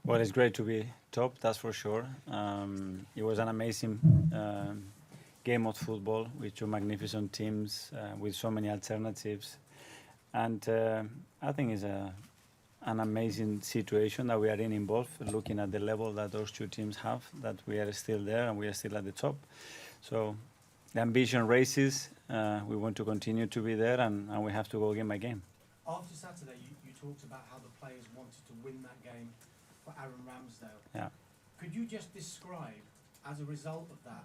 Well, it's great to be top, that's for sure. It was an amazing game of football with two magnificent teams with so many alternatives. And I think it's an amazing situation that we are in both, looking at the level that those two teams have, that we are still there and we are still at the top. So the ambition races, we want to continue to be there and we have to go game by game. After Saturday, you talked about how the players wanted to win that game for Aaron Ramsdale. Yeah. Could you just describe, as a result of that,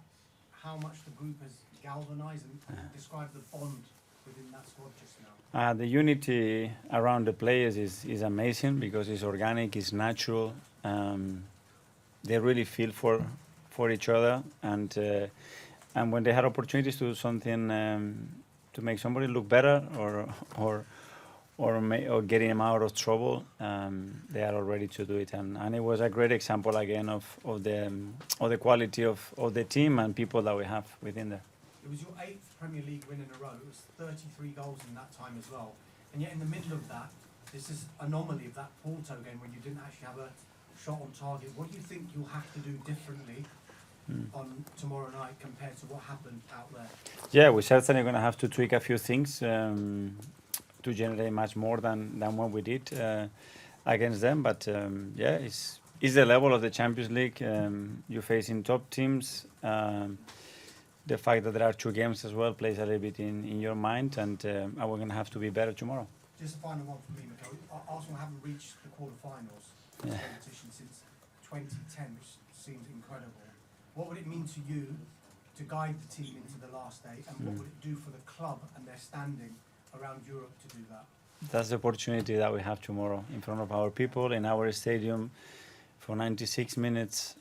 how much the group has galvanised and describe the bond within that squad just now? The unity around the players is amazing because it's organic, it's natural. They really feel for each other, and when they had opportunities to do something to make somebody look better or getting them out of trouble, they are all ready to do it. And it was a great example again of the quality of the team and people that we have within there. It was your 8th Premier League win in a row. It was 33 goals in that time as well. And yet in the middle of that, this is anomaly of that Porto game when you didn't actually have a shot on target. What do you think you'll have to do differently on tomorrow night compared to what happened out there? Yeah, we're certainly going to have to tweak a few things to generate much more than what we did against them. But yeah, it's the level of the Champions League. You're facing top teams. The fact that there are 2 games as well plays a little bit in your mind, and we're going to have to be better tomorrow. Just a final one for me, Mikel. Arsenal haven't reached the quarterfinals of the competition since 2010, which seems incredible. What would it mean to you to guide the team into the last day, and what would it do for the club and their standing around Europe to do that? That's the opportunity that we have tomorrow in front of our people in our stadium for 96 minutes.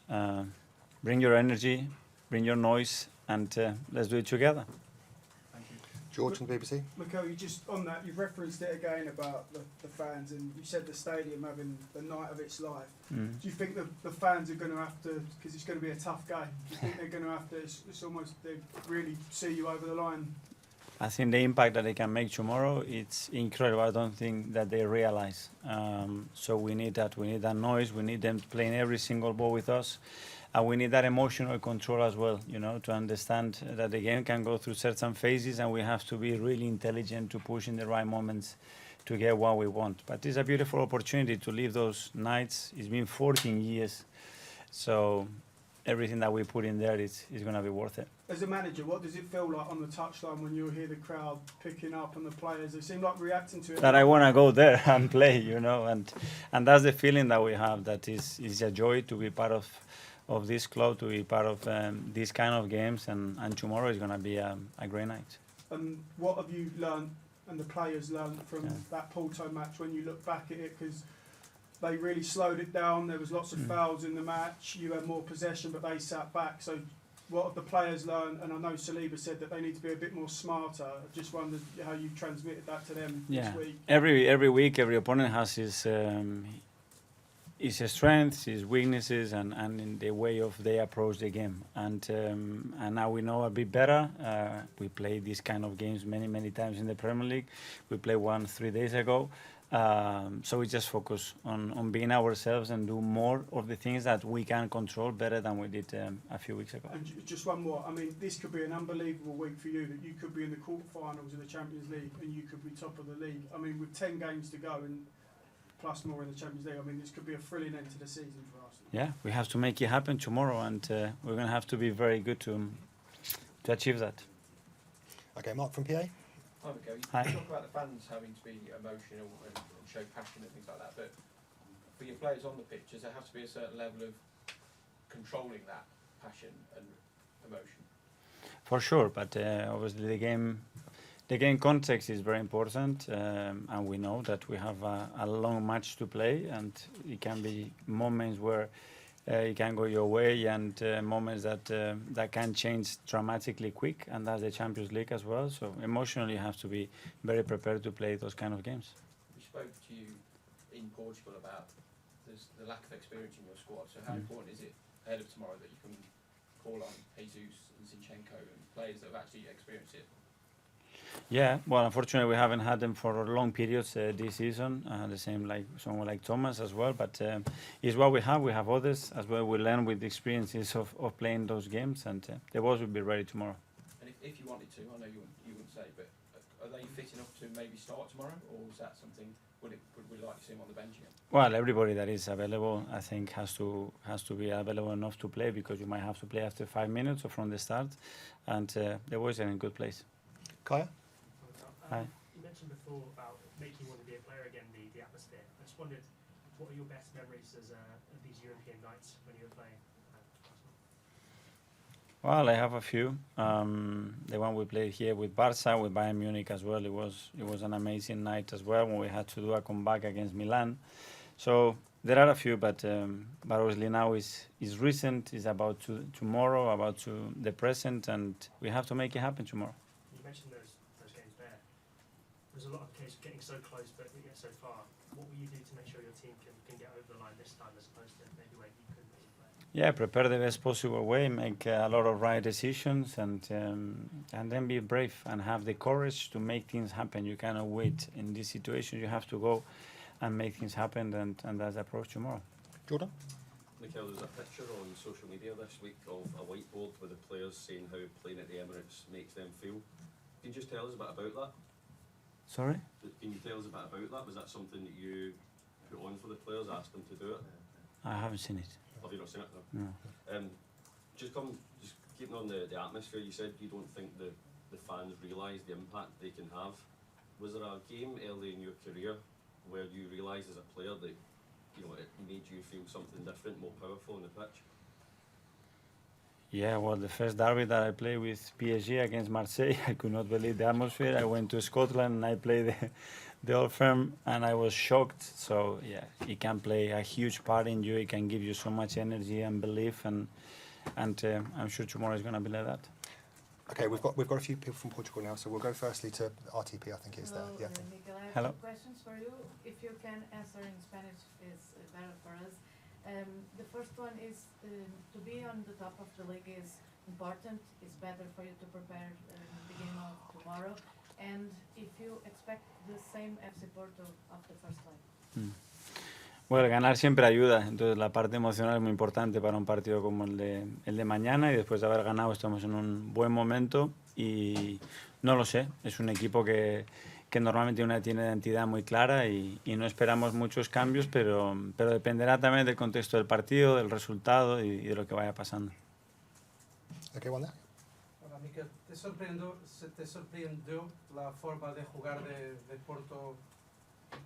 Bring your energy, bring your noise, and let's do it together. Thank you. George from the BBC. Mikel, you just on that, you've referenced it again about the fans, and you said the stadium having the night of its life. Do you think the fans are going to have to, because it's going to be a tough game, do you think they're going to have to, it's almost, they really see you over the line? I think the impact that they can make tomorrow, it's incredible. I don't think that they realize. So we need that. We need that noise. We need them playing every single ball with us. And we need that emotional control as well, you know, to understand that the game can go through certain phases and we have to be really intelligent to push in the right moments to get what we want. But it's a beautiful opportunity to live those nights. It's been 14 years. So everything that we put in there is going to be worth it. As a manager, what does it feel like on the touchline when you hear the crowd picking up and the players? They seem like reacting to it. That I want to go there and play, you know, and that's the feeling that we have, that is a joy to be part of this club, to be part of these kind of games, and tomorrow is going to be a great night. And what have you learned and the players learned from that Porto match when you look back at it? Because they really slowed it down, there was lots of fouls in the match, you had more possession but they sat back. So what have the players learned? And I know Saliba said that they need to be a bit more smarter. I just wondered how you transmitted that to them this week. Every week, every opponent has his strengths, his weaknesses, and in the way of they approach the game. And now we know a bit better. We played these kind of games many times in the Premier League. We played one 3 days ago. So we just focus on being ourselves and do more of the things that we can control better than we did a few weeks ago. And just one more. I mean, this could be an unbelievable week for you, that you could be in the quarterfinals of the Champions League and you could be top of the league. I mean, with 10 games to go and plus more in the Champions League, I mean, this could be a thrilling end to the season for us. Yeah, we have to make it happen tomorrow, and we're going to have to be very good to achieve that. Okay, Mark from PA. Hi, Mikel. You Hi. talk about the fans having to be emotional and show passion and things like that, but for your players on the pitch, does there have to be a certain level of controlling that passion and emotion? For sure, but obviously the game context is very important, and we know that we have a long match to play, and it can be moments where it can go your way, and moments that can change dramatically quick, and that's the Champions League as well. So emotionally, you have to be very prepared to play those kind of games. We spoke to you in Portugal about the lack of experience in your squad. So how important is it ahead of tomorrow that you can call on Jesus and Zinchenko and players that have actually experienced it? Yeah, well, unfortunately, we haven't had them for long periods this season. The same like someone like Thomas as well. But it's what we have. We have others as well. We learn with the experiences of playing those games, and the boys will be ready tomorrow. And if you wanted to, I know you wouldn't say, but are they fit enough to maybe start tomorrow, or is that something? Would we like to see them on the bench again? Well, everybody that is available, I think, has to be available enough to play, because you might have to play after 5 minutes or from the start, and the boys are in a good place. Kaya? Hi. You mentioned before about making you want to be a player again, the atmosphere. I just wondered, what are your best memories of these European nights when you were playing? Well, I have a few. The one we played here with Barca, with Bayern Munich as well. It was an amazing night as well when we had to do a comeback against Milan. So there are a few, but obviously now is recent. It's about tomorrow, about the present, and we have to make it happen tomorrow. You mentioned those games there. There's a lot of case of getting so close, but we get so far. What will you do to make sure your team can get over the line this time, as opposed to maybe where you couldn't as a player? Yeah, prepare the best possible way, make a lot of right decisions, and then be brave and have the courage to make things happen. You cannot wait in this situation. You have to go and make things happen, and that's the approach tomorrow. Jordan? Mikel, there's a picture on social media this week of a whiteboard with the players saying how playing at the Emirates makes them feel. Can you just tell us a bit about that? Sorry? Can you tell us a bit about that? Was that something that you put on for the players, asked them to do it? I haven't seen it. Have you not seen it? No. Just keeping on the atmosphere, you said you don't think the fans realise the impact they can have. Was there a game early in your career where you realised as a player that it made you feel something different, more powerful on the pitch? Yeah, well, the first derby that I played with PSG against Marseille, I could not believe the atmosphere. I went to Scotland and I played the Old Firm, and I was shocked. So yeah, it can play a huge part in you. It can give you so much energy and belief, and I'm sure tomorrow is going to be like that. Okay, we've got a few people from Portugal now, so we'll go firstly to RTP. I think it's there. Hello, Yeah. Mikel, I have Hello. two questions for you. If you can answer in Spanish, is better for us. The first one is to be on the top of the league is important. It's better for you to prepare the game of tomorrow. And if you expect the same FC Porto of the first line. Bueno, ganar siempre ayuda, entonces la parte emocional es muy importante para un partido como el de mañana, y después de haber ganado estamos en un buen momento y no lo sé, es un equipo que normalmente tiene una identidad muy clara y no esperamos muchos cambios, pero dependerá también del contexto del partido, del resultado y de lo que vaya pasando. Okay, one there. Hola, Mikel. ¿Te sorprendió la forma de jugar de Porto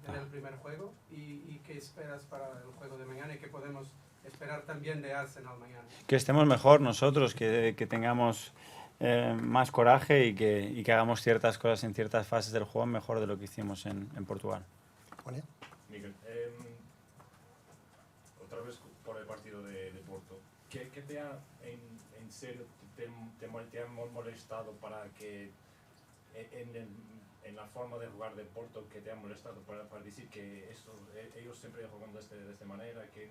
en el primer juego? ¿Y qué esperas para el juego de mañana? ¿Y qué podemos esperar también de Arsenal mañana? Que estemos mejor nosotros, que tengamos más coraje y que hagamos ciertas cosas en ciertas fases del juego mejor de lo que hicimos en Portugal. One here. Mikel, otra vez por el partido de Porto. ¿Qué te ha, en serio, te ha molestado para que en la forma de jugar de Porto, que te ha molestado para decir que ellos siempre juegan de esta manera, que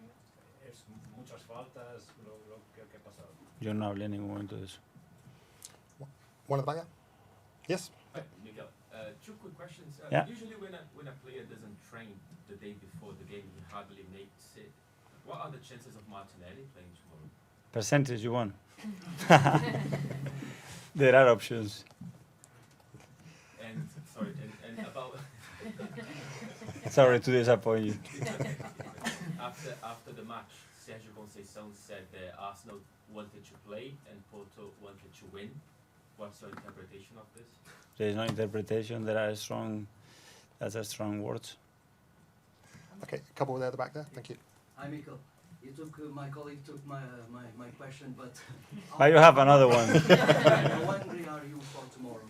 es muchas faltas, lo que ha pasado? Yo no hablé en ningún momento de eso. One at the back there. Yes. Hi, Mikel. Two quick questions. Yeah. Usually when a player doesn't train the day before the game, he hardly makes it. What are the chances of Martinelli playing tomorrow? Percentage you want? There are options. And sorry, and about Sorry to disappoint you. after the match, Sergio Conceição said that Arsenal wanted to play and Porto wanted to win. What's your interpretation of this? There is no interpretation. That's a strong words. Okay, a couple there at the back there. Thank you. Hi, Mikel. My colleague took my question, but... But you have another one. How hungry are you for tomorrow?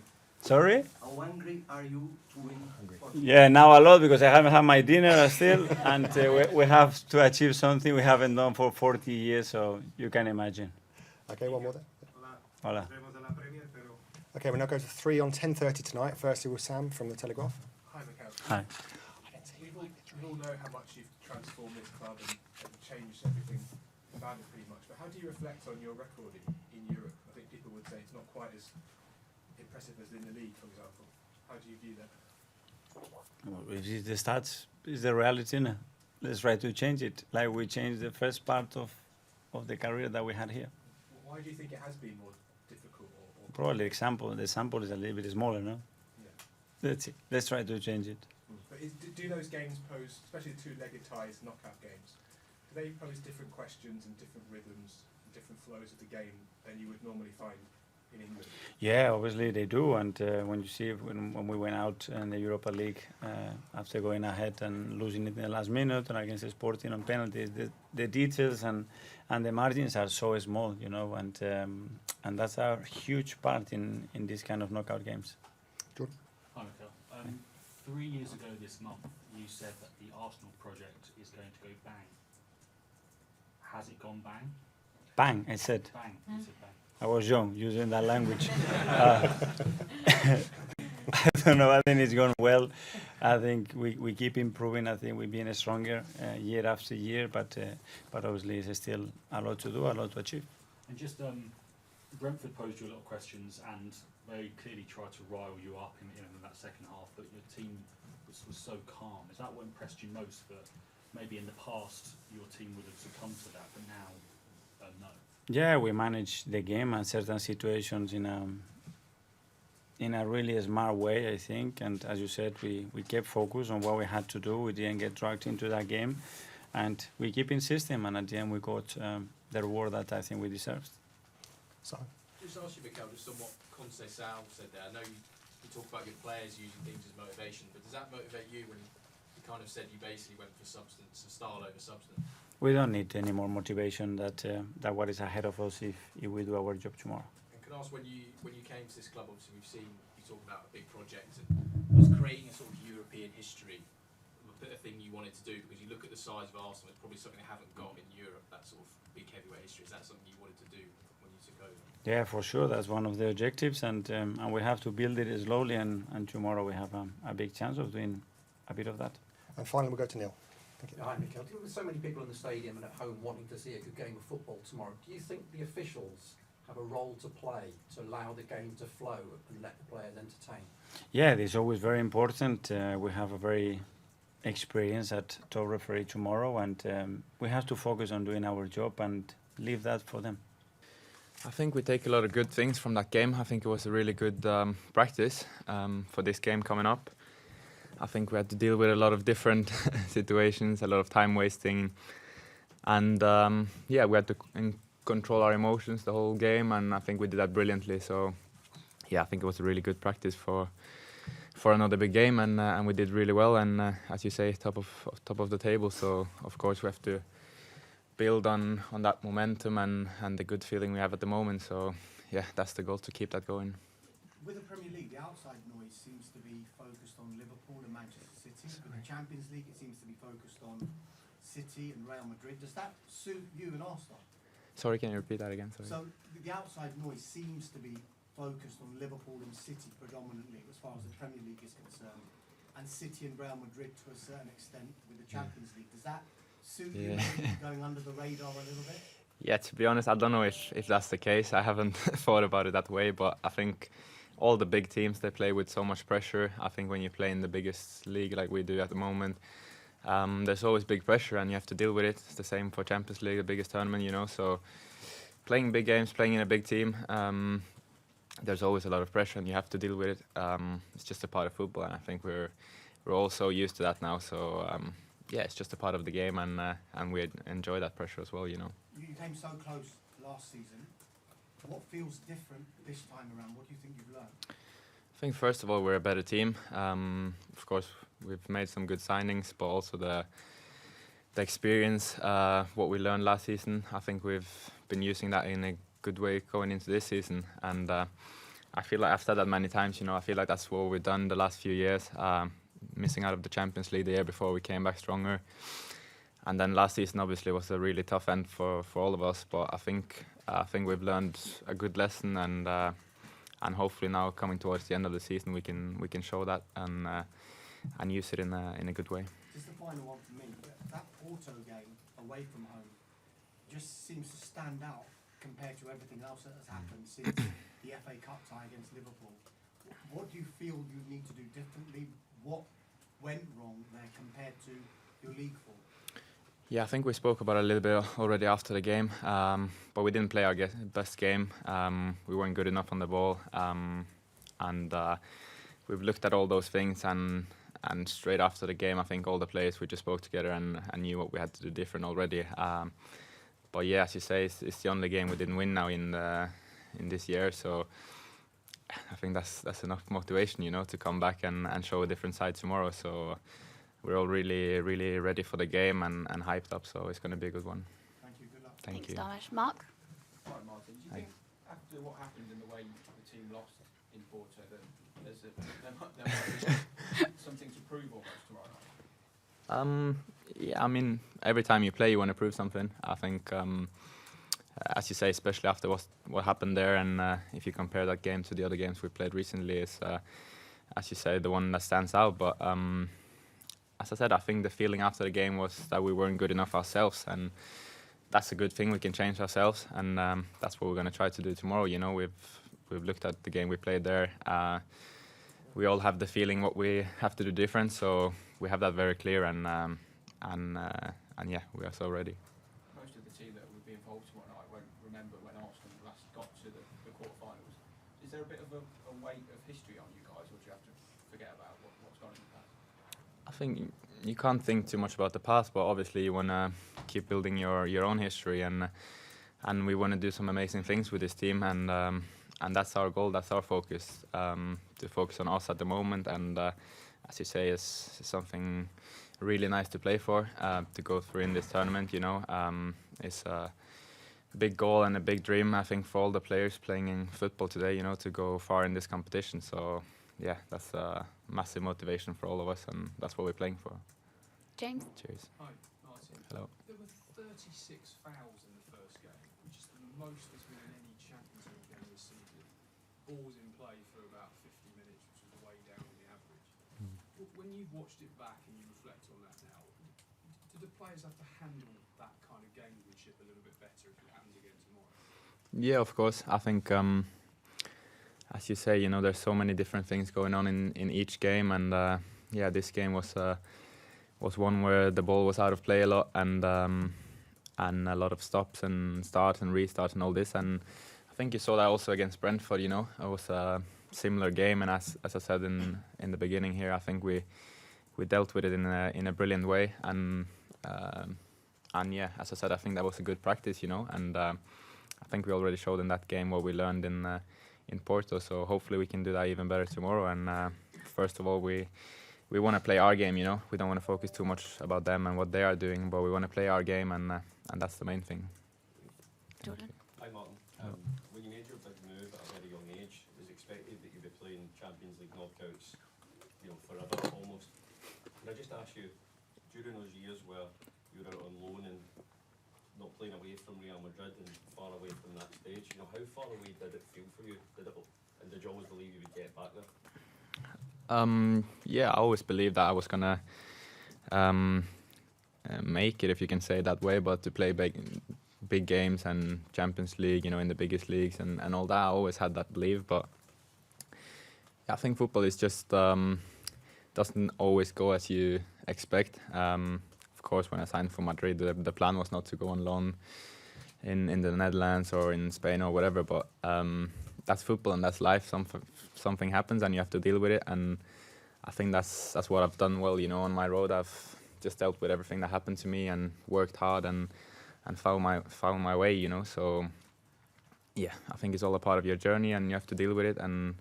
Sorry? How hungry are you to win for tomorrow? Yeah, now a lot, because I haven't had my dinner still, and we have to achieve something we haven't done for 40 years, so you can imagine. Okay, one more there. Hola. Okay, we'll now go to 3 on 10:30 tonight. Firstly with Sam from the Telegraph. Hi, Mikel. Hi. We all know how much you've transformed this club and changed everything about it pretty much. But how do you reflect on your record in Europe? I think people would say it's not quite as impressive as in the league, for example? How do you view that? Well, if it's the stats, it's the reality. No? Let's try to change it, like we changed the first part of the career that we had here. Why do you think it has been more difficult? Probably the sample is a little bit smaller, no? Yeah. That's it. Let's try to change it. But do those games pose, especially the two-legged ties, knockout games, do they pose different questions and different rhythms and different flows of the game than you would normally find in England? Yeah, obviously they do. And when you see when we went out in the Europa League after going ahead and losing it in the last minute and against Sporting on penalties, the details and the margins are so small, you know, and that's a huge part in these kind of knockout games. Jordan? Hi, Mikel. 3 years ago this month, you said that the Arsenal project is going to go bang. Has it gone bang? Bang, I said. Bang, you said bang. I was young using that language. I don't know, I think it's gone well. I think we keep improving. I think we're being stronger year after year, but obviously there's still a lot to do, a lot to achieve. And just Brentford posed you a lot of questions and very clearly tried to rile you up in that second half, but your team was so calm. Is that what impressed you most? That maybe in the past your team would have succumbed to that, but now no. Yeah, we managed the game and certain situations in a really smart way, I think. And as you said, we kept focused on what we had to do. We didn't get dragged into that game, and we keep insisting. And at the end, we got the reward that I think we deserved. So, Just ask you, Mikel, just on what Conceição said there. I know you talk about your players using things as motivation, but does that motivate you when you kind of said you basically went for substance, style over substance? We don't need any more motivation that what is ahead of us if we do our job tomorrow. And can I ask, when you came to this club, obviously we've seen you talk about a big project, and was creating a sort of European history a thing you wanted to do? Because you look at the size of Arsenal, it's probably something they haven't got in Europe, that sort of big heavyweight history. Is that something you wanted to do when you took over? Yeah, for sure. That's one of the objectives, and we have to build it slowly. And tomorrow we have a big chance of doing a bit of that. and finally we'll go to Neil. Thank you. Hi, Mikel. With so many people in the stadium and at home wanting to see a good game of football tomorrow, do you think the officials have a role to play to allow the game to flow and let the players entertain? Yeah, it's always very important. We have a very experienced top referee tomorrow, and we have to focus on doing our job and leave that for them. I think we take a lot of good things from that game. I think it was a really good practice for this game coming up. I think we had to deal with a lot of different situations, a lot of time wasting, and yeah, we had to control our emotions the whole game, and I think we did that brilliantly. So yeah, I think it was a really good practice for another big game, and we did really well. And as you say, top of the table. So of course we have to build on that momentum and the good feeling we have at the moment. So yeah, that's the goal, to keep that going. With the Premier League, the outside noise seems to be focused on Liverpool and Manchester City. With the Champions League, it seems to be focused on City and Real Madrid. Does that suit you and Arsenal? Sorry, can you repeat that again? Sorry. So the outside noise seems to be focused on Liverpool and City predominantly as far as the Premier League is concerned, and City and Real Madrid to a certain extent with the Champions League. Does that suit you, going under the radar a little bit? Yeah, to be honest, I don't know if that's the case. I haven't thought about it that way, but I think all the big teams, they play with so much pressure. I think when you play in the biggest league like we do at the moment, there's always big pressure and you have to deal with it. It's the same for Champions League, the biggest tournament, you know. So playing big games, playing in a big team, there's always a lot of pressure and you have to deal with it. It's just a part of football, and I think we're all so used to that now. So yeah, it's just a part of the game, and we enjoy that pressure as well, you know. You came so close last season. What feels different this time around? What do you think you've learned? I think first of all we're a better team. Of course we've made some good signings, but also the experience, what we learned last season, I think we've been using that in a good way going into this season. And I feel like I've said that many times, you know, I feel like that's what we've done the last few years, missing out of the Champions League the year before we came back stronger. And then last season obviously was a really tough end for all of us, but I think we've learned a good lesson, and hopefully now coming towards the end of the season we can show that and use it in a good way. Just the final one for me. That Porto game away from home just seems to stand out compared to everything else that has happened since the FA Cup tie against Liverpool. What do you feel you need to do differently? What went wrong there compared to your league form? Yeah, I think we spoke about it a little bit already after the game, but we didn't play our best game. We weren't good enough on the ball, and we've looked at all those things, and straight after the game, I think all the players, we just spoke together and knew what we had to do different already. But yeah, as you say, it's the only game we didn't win now in this year, so I think that's enough motivation, to come back and show a different side tomorrow. So we're all really, really ready for the game and hyped up, so it's going to be a good one. Thank you, good luck. Thank you. Thanks, Mark? Hi, Martin. Do you think after what happened in the way the team lost in Porto, that there might be something to prove almost tomorrow night? Yeah, I mean, every time you play, you want to prove something. I think, as you say, especially after what happened there, and if you compare that game to the other games we played recently, is, as you say, the one that stands out. But as I said, I think the feeling after the game was that we weren't good enough ourselves, and that's a good thing. We can change ourselves, and that's what we're going to try to do tomorrow. We've looked at the game we played there. We all have the feeling what we have to do different, so we have that very clear, and yeah, we are so ready. Most of the team that would be involved tomorrow night won't remember when Arsenal last got to the quarterfinals. Is there a bit of a weight of history on you guys, or do you have to forget about what's gone in the past? I think you can't think too much about the past, but obviously you want to keep building your own history, and we want to do some amazing things with this team, and that's our goal, that's our focus, to focus on us at the moment, and as you say, is something really nice to play for, to go through in this tournament. It's a big goal and a big dream, I think, for all the players playing in football today, to go far in this competition. So yeah, that's a massive motivation for all of us, and that's what we're playing for. James? Cheers. Hi, Martin. Hello. There were 36 fouls in the first game, which is the most there's been in any Champions League game this season. Balls in play for about 50 minutes, which is way down on the average. When you've watched it back and you reflect on that now, do the players have to handle that kind of gamesmanship a little bit better if it happens again tomorrow? Yeah, of course. I think, as you say, there's so many different things going on in each game, and yeah, this game was one where the ball was out of play a lot, and a lot of stops and starts and restarts and all this, and I think you saw that also against Brentford. It was a similar game, and as I said in the beginning here, I think we dealt with it in a brilliant way, and yeah, as I said, I think that was a good practice, and I think we already showed in that game what we learned in Porto, so hopefully we can do that even better tomorrow. And first of all, we want to play our game. We don't want to focus too much about them and what they are doing, but we want to play our game, and that's the main thing. Jordan? Hi, Martin. When you made your big move at a very young age, it was expected that you'd be playing Champions League knockouts, forever almost. Can I just ask you, during those years where you were out on loan and not playing away from Real Madrid and far away from that stage, how far away did it feel for you? And did you always believe you would get back there? Yeah, I always believed that I was gonna make it, if you can say it that way, but to play big games and Champions League, in the biggest leagues and all that, I always had that belief. But I think football is just doesn't always go as you expect. Of course, when I signed for Madrid, the plan was not to go on loan in the Netherlands or in Spain or whatever, but that's football and that's life. Something happens and you have to deal with it, and I think that's what I've done well. On my road, I've just dealt with everything that happened to me and worked hard and found my way. So yeah, I think it's all a part of your journey and you have to deal with it, and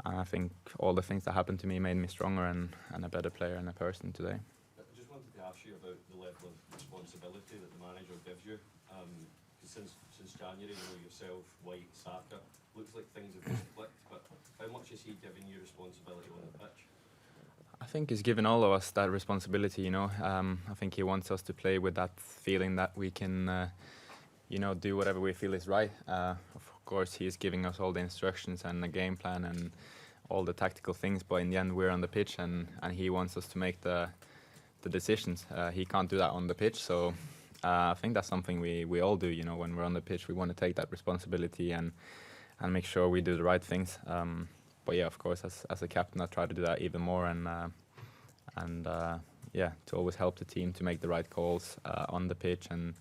I think all the things that happened to me made me stronger and a better player and a person today. I just wanted to ask you about the level of responsibility that the manager gives you. Since January, yourself, White, Saka, looks like things have just clicked, but how much is he giving you responsibility on the pitch? I think he's given all of us that responsibility, I think he wants us to play with that feeling that we can, do whatever we feel is right. Of course, he's giving us all the instructions and the game plan and all the tactical things, but in the end, we're on the pitch, and he wants us to make the decisions. He can't do that on the pitch, so I think that's something we all do. When we're on the pitch, we want to take that responsibility and make sure we do the right things. But yeah, of course, as a captain, I try to do that even more, and yeah, to always help the team to make the right calls on the pitch and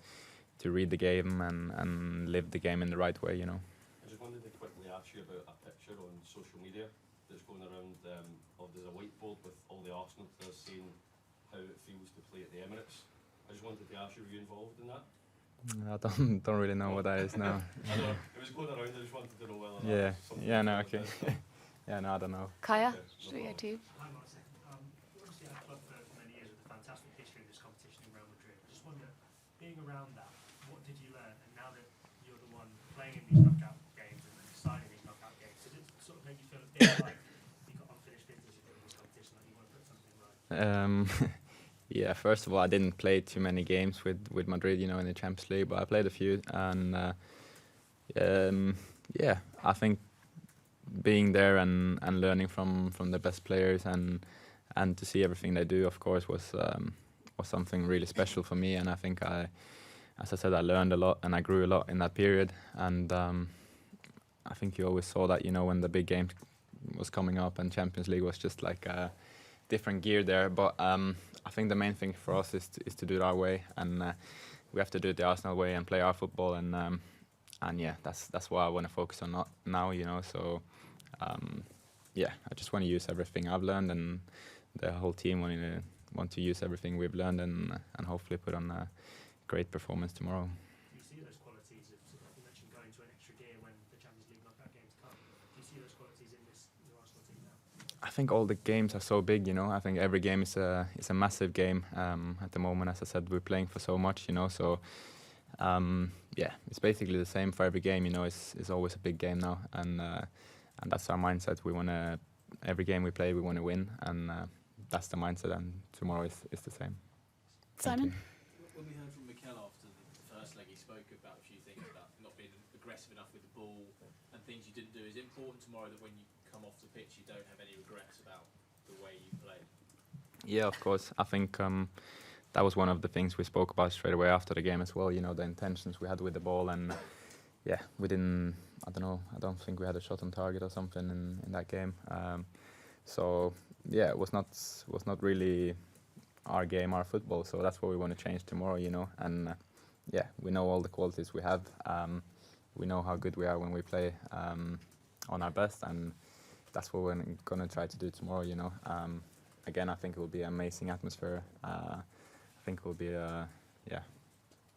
to read the game and live the game in the right way, you know. I just wanted to quickly ask you about a picture on social media that's going around there's a whiteboard with all the Arsenal players saying how it feels to play at the Emirates. I just wanted to ask you, were you involved in that? I don't really know what that is now. I know, it was going around, I just wanted to know whether that Yeah, was something yeah, you no, thought okay. about. Yeah, no, I don't know. Kaya, Okay, should we go to you? Hang on a second. You're obviously at a club for many years with a fantastic history of this competition in Real Madrid. I just wonder, being around that, what did you learn? And now that you're the one playing in these knockout games and deciding these knockout games, does it sort of make you feel a bit like you've got unfinished business in this competition, like you want to put something right? Yeah, first of all, I didn't play too many games with Madrid, you know, in the Champions League, but I played a few, and yeah, I think being there and learning from the best players and to see everything they do, of course, was something really special for me. And I think as I said, I learned a lot and I grew a lot in that period. And I think you always saw that, you know, when the big game was coming up and Champions League was just like a different gear there. But I think the main thing for us is to do it our way, and we have to do it the Arsenal way and play our football. And yeah, that's what I want to focus on now, you know. So yeah, I just want to use everything I've learned, and the whole team want to use everything we've learned, and hopefully put on a great performance tomorrow. Do you see those qualities of, sort of, you mentioned going to an extra gear when the Champions League knockout games come? Do you see those qualities in this new Arsenal team now? I think all the games are so big, you know. I think every game is a massive game at the moment. As I said, we're playing for so much, you know. So yeah, it's basically the same for every game, you know. It's always a big game now, and that's our mindset. We want to, every game we play, we want to win, and that's the mindset. And tomorrow is the same. Simon? When we heard from Mikel after the first leg, he spoke about a few things about not being aggressive enough with the ball and things you didn't do. Is it important tomorrow that when you come off the pitch, you don't have any regrets about the way you played? Yeah, of course. I think that was one of the things we spoke about straight away after the game as well. You know, the intentions we had with the ball, and yeah, we didn't. I don't know. I don't think we had a shot on target or something in that game. So yeah, it was not really our game, our football. So that's what we want to change tomorrow. You know, and yeah, we know all the qualities we have. We know how good we are when we play on our best, and that's what we're gonna try to do tomorrow. You know, again, I think it will be an amazing atmosphere. I think it will be a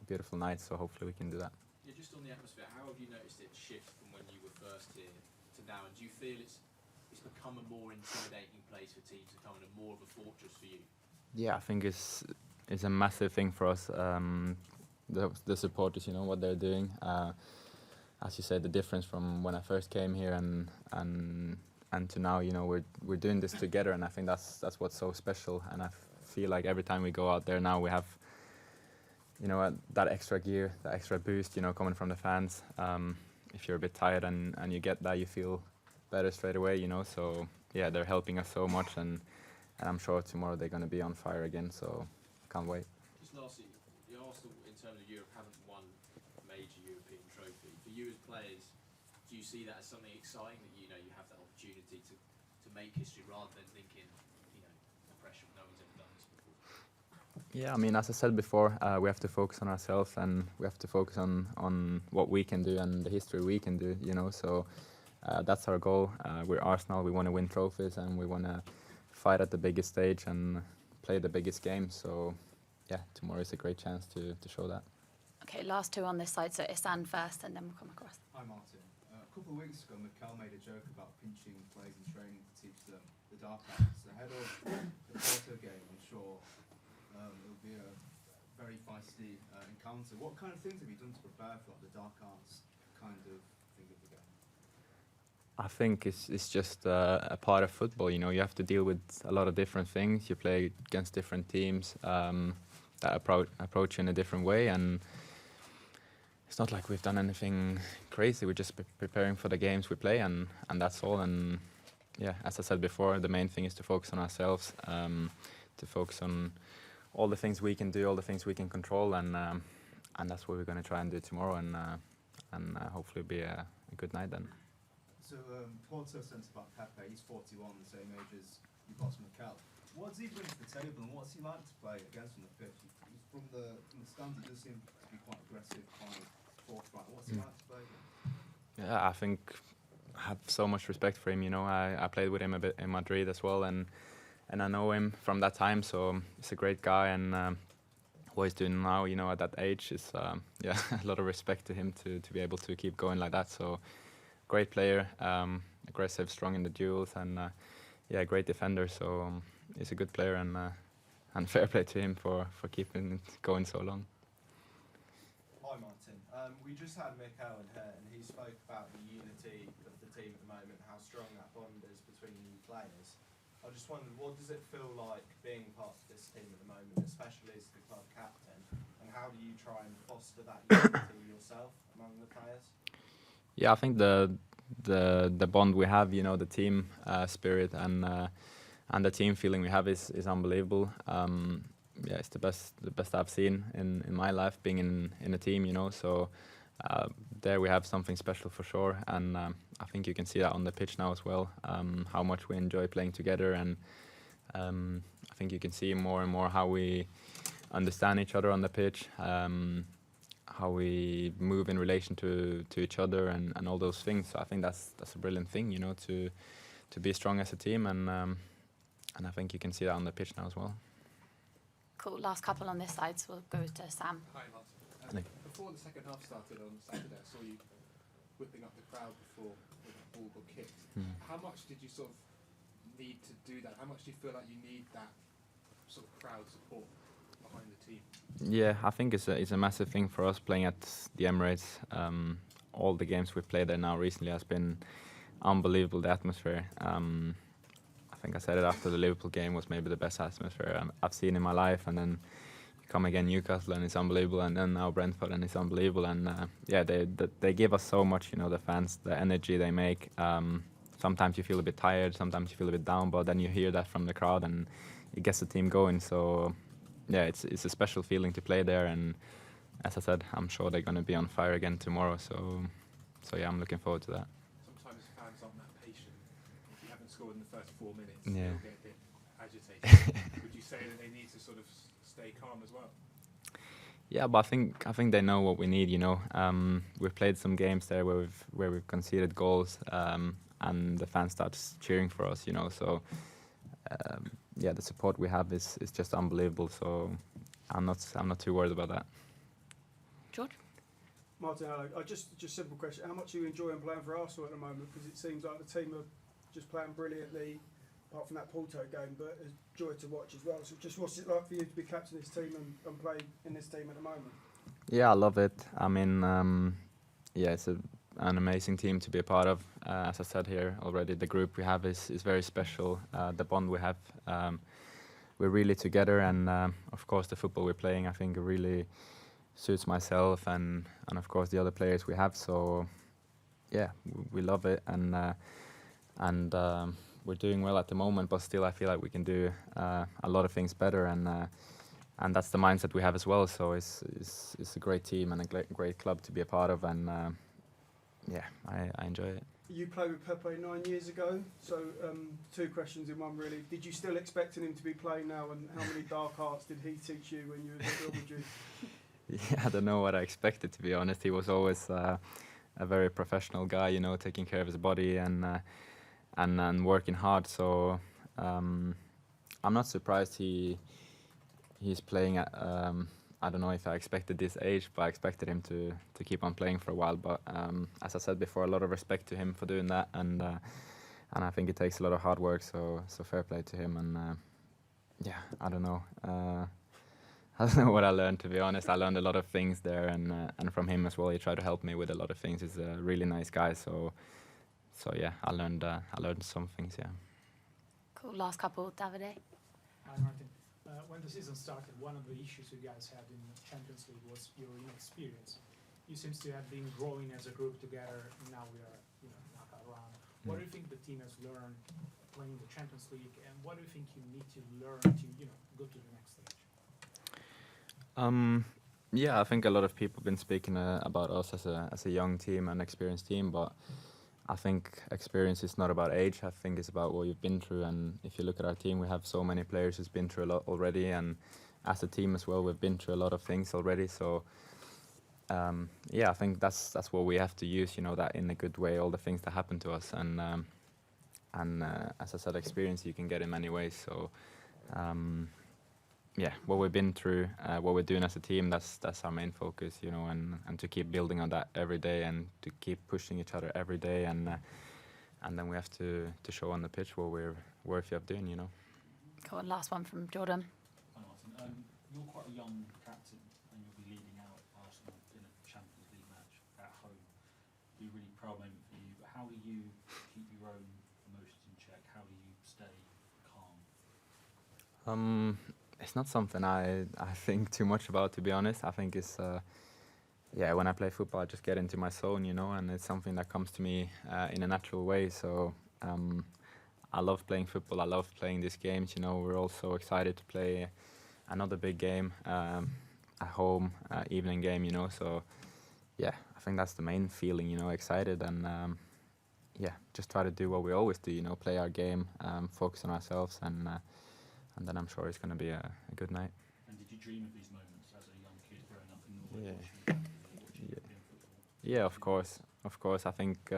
beautiful night. So hopefully we can do that. Yeah, just on the atmosphere, how have you noticed it shift from when you were first here to now? And do you feel it's become a more intimidating place for teams to come and more of a fortress for you? Yeah, I think it's a massive thing for us. The supporters, you know, what they're doing. As you said, the difference from when I first came here and to now, you know, we're doing this together, and I think that's what's so special. And I feel like every time we go out there now, we have, you know, that extra gear, that extra boost, you know, coming from the fans. If you're a bit tired and you get that, you feel better straight away, you know. So yeah, they're helping us so much, and I'm sure tomorrow they're going to be on fire again. So can't wait. Just lastly, the Arsenal in terms of Europe haven't won a major European trophy. For you as players, do you see that as something exciting, that you know you have that opportunity to make history rather than thinking, you know, the pressure of no one's ever done this before? Yeah, I mean, as I said before, we have to focus on ourselves, and we have to focus on what we can do and the history we can do, you know. So that's our goal. We're Arsenal. We want to win trophies, and we want to fight at the biggest stage and play the biggest game. So yeah, tomorrow is a great chance to show that. Okay, last two on this side, so Isan first, and then we'll come across. Hi Martin. A couple of weeks ago, Mikel made a joke about pinching players in training to teach them the dark arts. Ahead of the Porto game, I'm sure it'll be a very feisty encounter. What kind of things have you done to prepare for the dark arts kind of thing of the game? I think it's just a part of football. You know, you have to deal with a lot of different things. You play against different teams that approach you in a different way, and it's not like we've done anything crazy. We're just preparing for the games we play, and that's all. And yeah, as I said before, the main thing is to focus on ourselves, to focus on all the things we can do, all the things we can control, and that's what we're going to try and do tomorrow, and hopefully be a good night then. So Porto centre-back Pepe, he's 41, the same age as your boss Mikel. What does he bring to the table and what's he like to play against on the pitch? From the stands, he does seem to be quite aggressive, quite forthright. What's he like to play against? Yeah, I think I have so much respect for him. You know, I played with him a bit in Madrid as well, and I know him from that time. So he's a great guy, and what he's doing now, you know, at that age is yeah, a lot of respect to him to be able to keep going like that. So great player, aggressive, strong in the duels, and yeah, great defender. So he's a good player, and fair play to him for keeping it going so long. Hi Martin, we just had Mikel in here and he spoke about the unity of the team at the moment, how strong that bond is between you players. I just wondered, what does it feel like being part of this team at the moment, especially as the club captain, and how do you try and foster that unity yourself among the players? Yeah, I think the bond we have, you know, the team spirit and the team feeling we have is unbelievable. Yeah, it's the best I've seen in my life, being in a team, you know. So there we have something special for sure, and I think you can see that on the pitch now as well. How much we enjoy playing together, and I think you can see more and more how we understand each other on the pitch, how we move in relation to each other, and all those things. So I think that's a brilliant thing, you know, to be strong as a team, and I think you can see that on the pitch now as well. Cool. Last couple on this side, so we'll go to Sam. Hi, Martin. Before the second half started on Saturday, I saw you whipping up the crowd before the ball got kicked. How much did you sort of need to do that? How much do you feel like you need that sort of crowd support behind the team? Yeah, I think it's a massive thing for us playing at the Emirates. All the games we've played there now recently has been unbelievable, the atmosphere. I think I said it after the Liverpool game was maybe the best atmosphere I've seen in my life, and then you come again Newcastle and it's unbelievable, and then now Brentford and it's unbelievable, and yeah, they give us so much, you know, the fans, the energy they make. Sometimes you feel a bit tired, sometimes you feel a bit down, but then you hear that from the crowd and it gets the team going. So yeah, it's a special feeling to play there, and as I said, I'm sure they're going to be on fire again tomorrow. So yeah, I'm looking forward to that. Sometimes fans aren't that patient. If you haven't scored in the first 4 minutes, Yeah. they'll get a bit agitated. Would you say that they need to sort of stay calm as well? Yeah, but I think they know what we need. You know, we've played some games there where we've conceded goals, and the fans start cheering for us. You know, so yeah, the support we have is just unbelievable. So I'm not too worried about that. George? Martin, hello. Just simple question. How much are you enjoying playing for Arsenal at the moment? Because it seems like the team are just playing brilliantly, apart from that Porto game, but it's joy to watch as well. So just what's it like for you to be captain of this team and play in this team at the moment? Yeah, I love it. I mean, yeah, it's an amazing team to be a part of. As I said here already, the group we have is very special. The bond we have, we're really together, and of course the football we're playing, I think, really suits myself and of course the other players we have. So yeah, we love it, and we're doing well at the moment, but still I feel like we can do a lot of things better, and that's the mindset we have as well. So it's a great team and a great club to be a part of, and yeah, I enjoy it. You played with Pepe 9 years ago, so two questions in one really. Did you still expect him to be playing now, and how many dark arts did he teach you when you were at Real Madrid? Yeah, I don't know what I expected, to be honest. He was always a very professional guy, you know, taking care of his body and working hard. So I'm not surprised he's playing at, I don't know if I expected this age, but I expected him to keep on playing for a while. But as I said before, a lot of respect to him for doing that, and I think it takes a lot of hard work. So fair play to him. And yeah, I don't know. I don't know what I learned, to be honest. I learned a lot of things there, and from him as well. He tried to help me with a lot of things. He's a really nice guy. So yeah, I learned some things. Yeah. Cool. Last couple, Davide. Hi, Martin. When the season started, one of the issues you guys had in the Champions League was your inexperience. You seem to have been growing as a group together. Now we are, knockout round. What do you think the team has learned playing the Champions League, and what do you think you need to learn to, go to the next stage? Yeah, I think a lot of people have been speaking about us as a young team and experienced team, but I think experience is not about age. I think it's about what you've been through. And if you look at our team, we have so many players who's been through a lot already. And as a team as well, we've been through a lot of things already. So yeah, I think that's what we have to use. You know, that in a good way, all the things that happen to us. And as I said, experience you can get in many ways. So yeah, what we've been through, what we're doing as a team, that's our main focus, you know, and to keep building on that every day and to keep pushing each other every day, and then we have to show on the pitch what we're worthy of doing, you know. Cool. And last one from Jordan. Hi Martin. You're quite a young captain and you'll be leading out Arsenal in a Champions League match at home. It'll be a really proud moment for you, but how do you keep your own emotions in check? How do you stay calm? It's not something I think too much about, to be honest. I think it's, yeah, when I play football, I just get into my zone, you know, and it's something that comes to me in a natural way. So I love playing football. I love playing these games, you know. We're all so excited to play another big game at home, evening game, you know. So, yeah, I think that's the main feeling, you know, excited and, yeah, just try to do what we always do, you know, play our game, focus on ourselves, and then I'm sure it's going to be a good night. And did you dream of these moments as a young kid growing up in Norway? Yeah. Watching European football? Yeah, of course. Of course. I think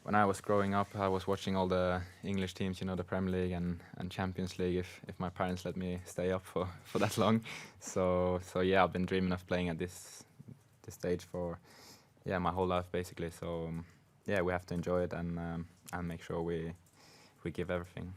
when I was growing up, I was watching all the English teams, you know, the Premier League and Champions League, if my parents let me stay up for that long. So yeah, I've been dreaming of playing at this stage for, yeah, my whole life, basically. So, yeah, we have to enjoy it and make sure we give everything.